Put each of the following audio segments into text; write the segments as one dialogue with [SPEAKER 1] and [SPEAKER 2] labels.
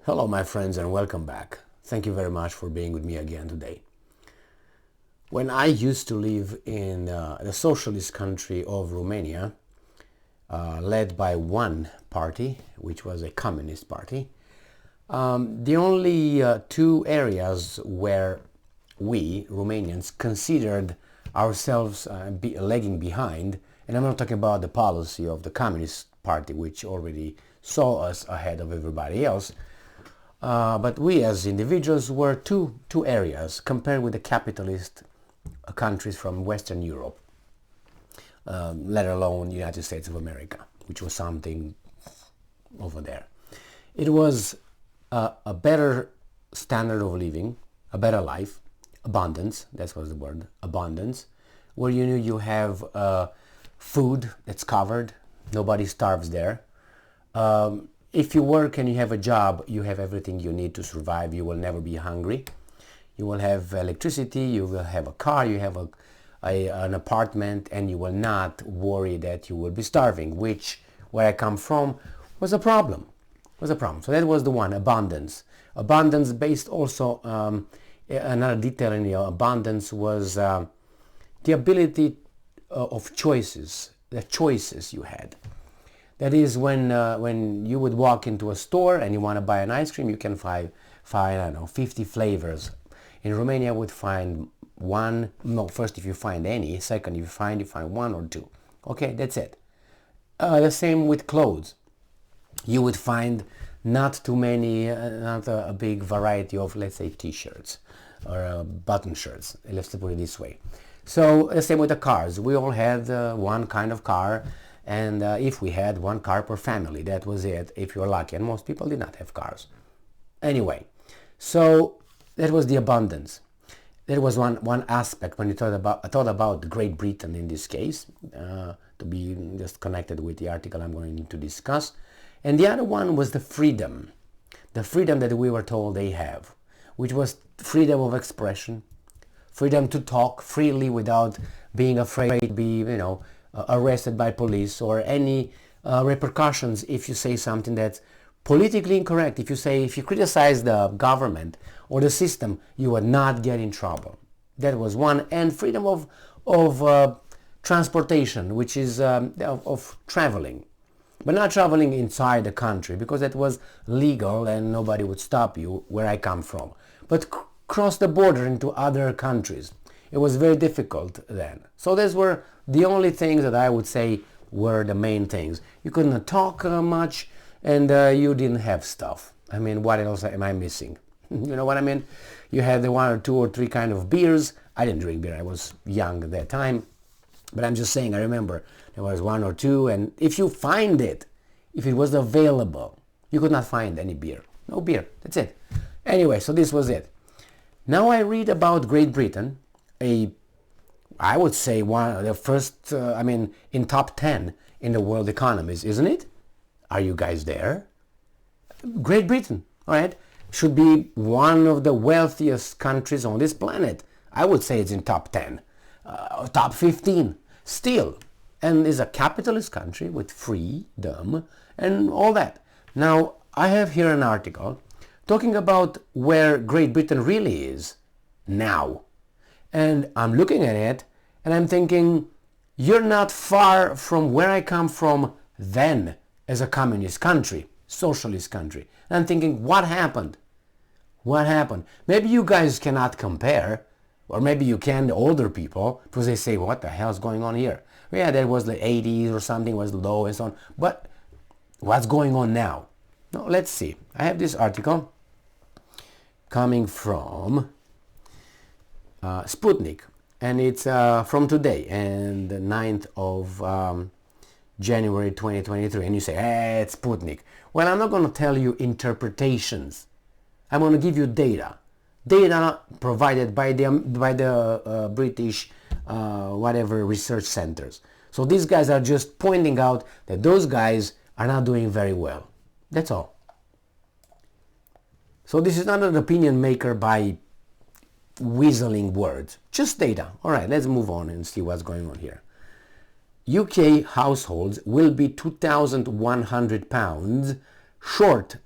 [SPEAKER 1] Hello my friends and welcome back. Thank you very much for being with me again today. When I used to live in the socialist country of Romania, led by one party, which was a communist party, the only two areas where we, Romanians, considered ourselves lagging behind, and I'm not talking about the policy of the Communist Party, which already saw us ahead of everybody else, but we as individuals were two areas compared with the capitalist countries from Western Europe, let alone the United States of America, which was something over there. It was a better standard of living, a better life, abundance, that was the word, abundance, where you have food that's covered, nobody starves there. If you work and you have a job, you have everything you need to survive. You will never be hungry. You will have electricity, you will have a car, you have an apartment, and you will not worry that you will be starving, which, where I come from, was a problem. So that was the one, abundance. Abundance based also, another detail in the abundance was the ability of choices, the choices you had. That is when you would walk into a store and you want to buy an ice cream, you can find I don't know, 50 flavors. In Romania, you would find one. No, first if you find any. Second, if you find one or two. Okay, that's it. The same with clothes. You would find not too many, not a big variety of, let's say, t-shirts or button shirts. Let's put it this way. So the same with the cars. We all had one kind of car. And if we had one car per family, that was it, if you're lucky. And most people did not have cars. Anyway, so that was the abundance. That was one aspect when you thought about Great Britain in this case, to be just connected with the article I'm going to discuss. And the other one was the freedom that we were told they have, which was freedom of expression, freedom to talk freely without being afraid to be, arrested by police or any repercussions if you say something that's politically incorrect. If you criticize the government or the system, you will not get in trouble. That was one. And freedom of transportation, which is of traveling, but not traveling inside the country, because that was legal and nobody would stop you where I come from. But cross the border into other countries. It was very difficult then. So those were the only things that I would say were the main things. You couldn't talk much, and you didn't have stuff. I mean, what else am I missing? You know what I mean? You had the one or two or three kind of beers. I didn't drink beer. I was young at that time. But I'm just saying, I remember there was one or two, and if you find it, if it was available, you could not find any beer. No beer. That's it. Anyway, so this was it. Now I read about Great Britain, I would say one of the first, in top 10 in the world economies, isn't it? Are you guys there? Great Britain, all right, should be one of the wealthiest countries on this planet. I would say it's in top 10, top 15 still, and is a capitalist country with freedom and all that. Now, I have here an article talking about where Great Britain really is now. And I'm looking at it and I'm thinking, you're not far from where I come from then as a communist country, socialist country. And I'm thinking, what happened? What happened? Maybe you guys cannot compare, or maybe you can, the older people, because they say, what the hell is going on here? Yeah, that was the 80s or something, was low and so on. But what's going on now? Now, let's see. I have this article coming from Sputnik, and it's from today, and the 9th of January 2023, and you say, it's Sputnik. Well, I'm not going to tell you interpretations. I'm going to give you data provided by the British whatever research centers. So these guys are just pointing out that those guys are not doing very well. That's all. So this is not an opinion maker by weaseling words, just data. All right, let's move on and see what's going on here. UK households will be £2,100 short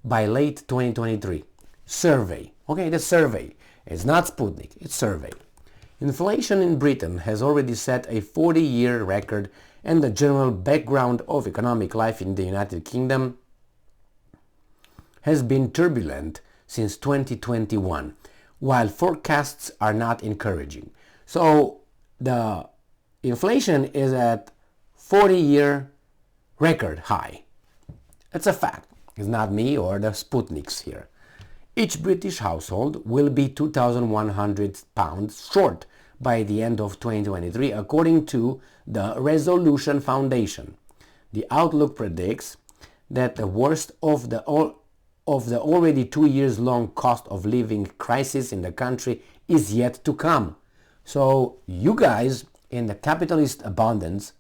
[SPEAKER 1] by late 2023. Survey. Okay, the survey. It's not Sputnik, it's survey. Inflation in Britain has already set a 40-year record, and the general background of economic life in the United Kingdom has been turbulent since 2021, while forecasts are not encouraging. So the inflation is at 40-year record high. It's a fact. It's not me or the Sputniks here. Each British household will be £2,100 short by the end of 2023, according to the Resolution Foundation. The outlook predicts that the worst of the already 2 years long cost of living crisis in the country is yet to come. So you guys in the capitalist abundance,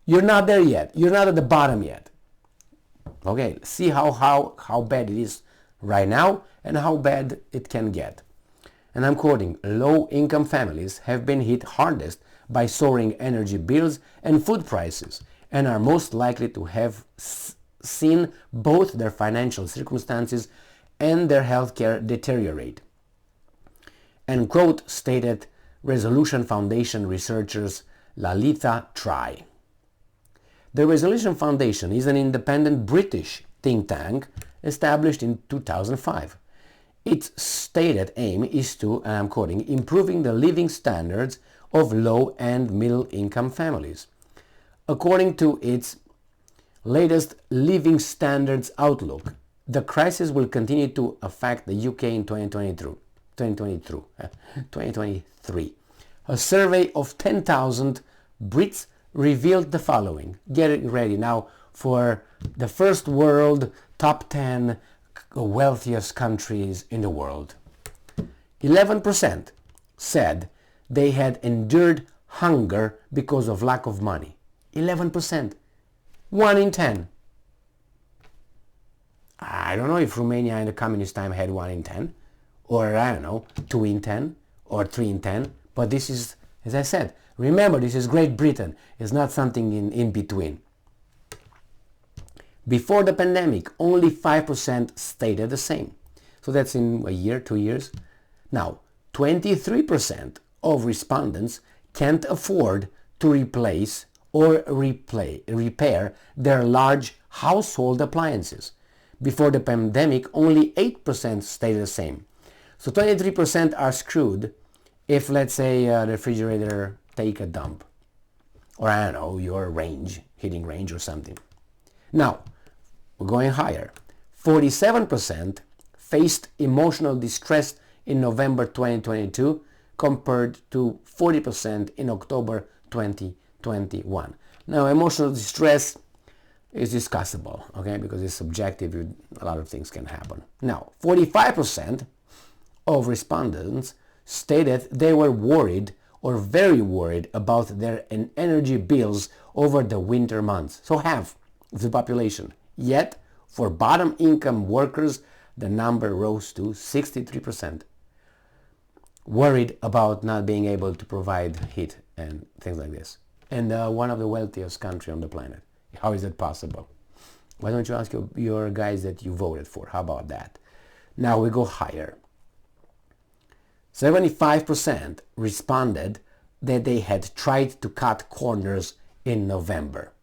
[SPEAKER 1] you're not there yet. You're not at the bottom yet. Okay, see how bad it is right now and how bad it can get. And I'm quoting, low-income families have been hit hardest by soaring energy bills and food prices and are most likely to have seen both their financial circumstances and their health care deteriorate. End quote, stated Resolution Foundation researchers Lalitha Trai. The Resolution Foundation is an independent British think tank established in 2005. Its stated aim is to, and I'm quoting, improving the living standards of low and middle income families. According to its latest Living Standards Outlook, the crisis will continue to affect the UK in 2023. A survey of 10,000 Brits revealed the following. Getting ready now for the first world top 10 wealthiest countries in the world. 11% said they had endured hunger because of lack of money. 11%. 1 in 10. I don't know if Romania in the communist time had 1 in 10, or I don't know, 2 in 10, or 3 in 10, but this is, as I said, remember this is Great Britain, it's not something in between. Before the pandemic, only 5% stated the same. So that's in a year, 2 years. Now, 23% of respondents can't afford to replace or repair their large household appliances. Before the pandemic, only 8% stated the same. So 23% are screwed if, let's say, the refrigerator take a dump. Or I don't know, your range, heating range or something. Now, we're going higher. 47% faced emotional distress in November 2022 compared to 40% in October 2021. Now, emotional distress is discussable, okay, because it's subjective, a lot of things can happen. Now, 45% of respondents stated they were worried or very worried about their energy bills over the winter months. So half of the population. Yet, for bottom income workers, the number rose to 63%. Worried about not being able to provide heat and things like this. And one of the wealthiest countries on the planet. How is that possible? Why don't you ask your guys that you voted for? How about that? Now we go higher. 75% responded that they had tried to cut corners in November.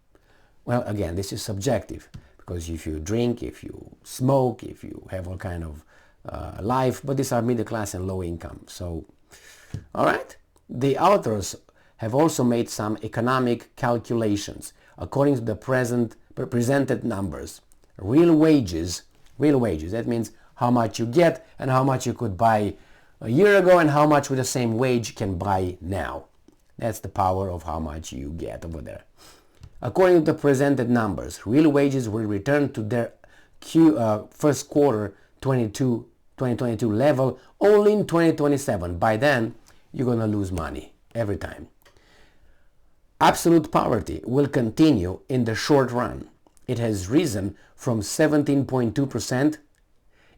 [SPEAKER 1] Well, again, this is subjective. Because if you drink, if you smoke, if you have all kind of life, but these are middle class and low income. So, all right. The authors have also made some economic calculations. According to the presented numbers, real wages, that means how much you get and how much you could buy a year ago and how much with the same wage can buy now. That's the power of how much you get over there. According to the presented numbers, real wages will return to their first quarter 2022 level only in 2027. By then, you're going to lose money every time. Absolute poverty will continue in the short run. It has risen from 17.2%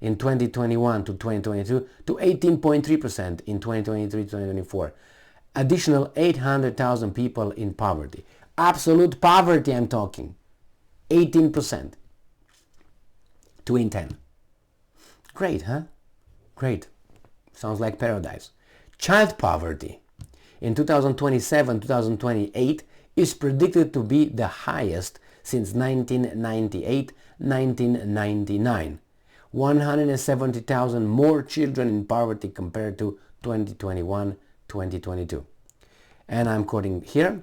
[SPEAKER 1] in 2021 to 2022 to 18.3% in 2023-2024. Additional 800,000 people in poverty. Absolute poverty, I'm talking. 18%. 2 in 10. Great, huh? Great. Sounds like paradise. Child poverty in 2027-2028 is predicted to be the highest since 1998-1999. 170,000 more children in poverty compared to 2021-2022. And I'm quoting here,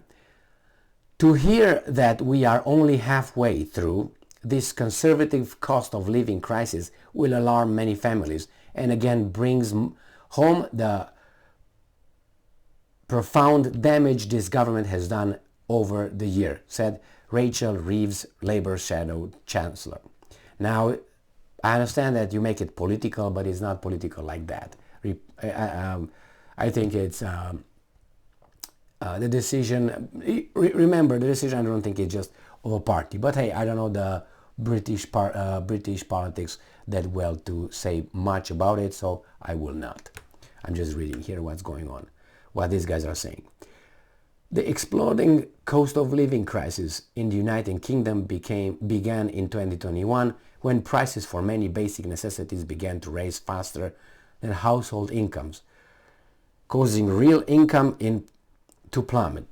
[SPEAKER 1] to hear that we are only halfway through this conservative cost of living crisis will alarm many families and again brings home the profound damage this government has done over the year, said Rachel Reeves, Labour Shadow Chancellor. Now, I understand that you make it political, but it's not political like that. I think it's the decision, remember the decision, I don't think it's just of a party, but hey, I don't know the British politics that well to say much about it, so I will not. I'm just reading here what's going on, what these guys are saying. The exploding cost of living crisis in the United Kingdom began in 2021 when prices for many basic necessities began to rise faster than household incomes, causing real income to plummet.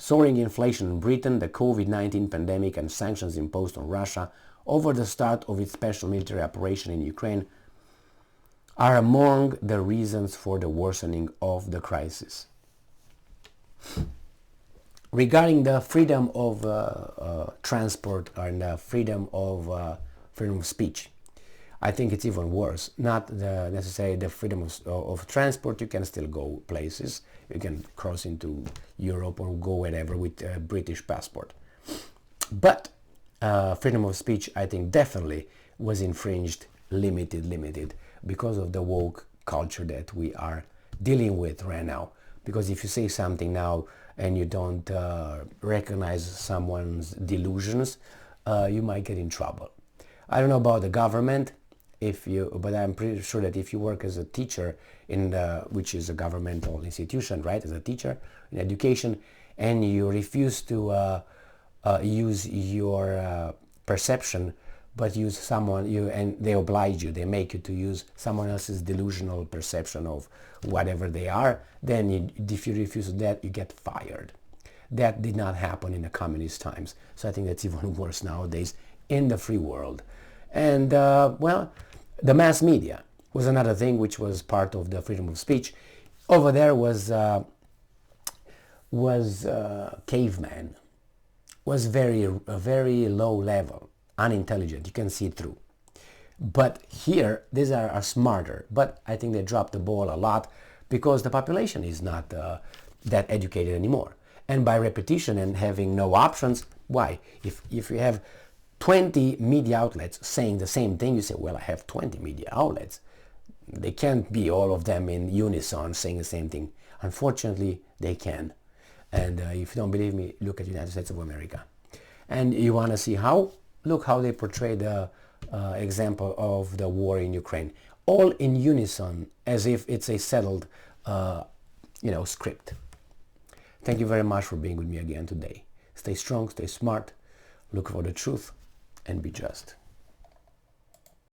[SPEAKER 1] Soaring inflation in Britain, the COVID-19 pandemic and sanctions imposed on Russia over the start of its special military operation in Ukraine are among the reasons for the worsening of the crisis. Regarding the freedom of transport and the freedom of speech, I think it's even worse. Not necessarily the freedom of transport. You can still go places. You can cross into Europe or go wherever with a British passport. But freedom of speech, I think, definitely was infringed, limited, because of the woke culture that we are dealing with right now. Because if you say something now and you don't recognize someone's delusions, you might get in trouble. I don't know about the government, but I'm pretty sure that if you work as a teacher which is a governmental institution, right, as a teacher in education, and you refuse to use your perception, but use and they oblige you, they make you to use someone else's delusional perception of whatever they are, then if you refuse that, you get fired. That did not happen in the communist times, so I think that's even worse nowadays in the free world. And well, the mass media was another thing which was part of the freedom of speech. Over there was caveman, was very low level, unintelligent. You can see through. But here, these are smarter. But I think they dropped the ball a lot because the population is not that educated anymore. And by repetition and having no options, why? If you have 20 media outlets saying the same thing, you say, well, I have 20 media outlets. They can't be all of them in unison saying the same thing. Unfortunately, they can. And if you don't believe me, look at the United States of America. And you want to see how? Look how they portray the example of the war in Ukraine. All in unison, as if it's a settled script. Thank you very much for being with me again today. Stay strong, stay smart, look for the truth, and be just.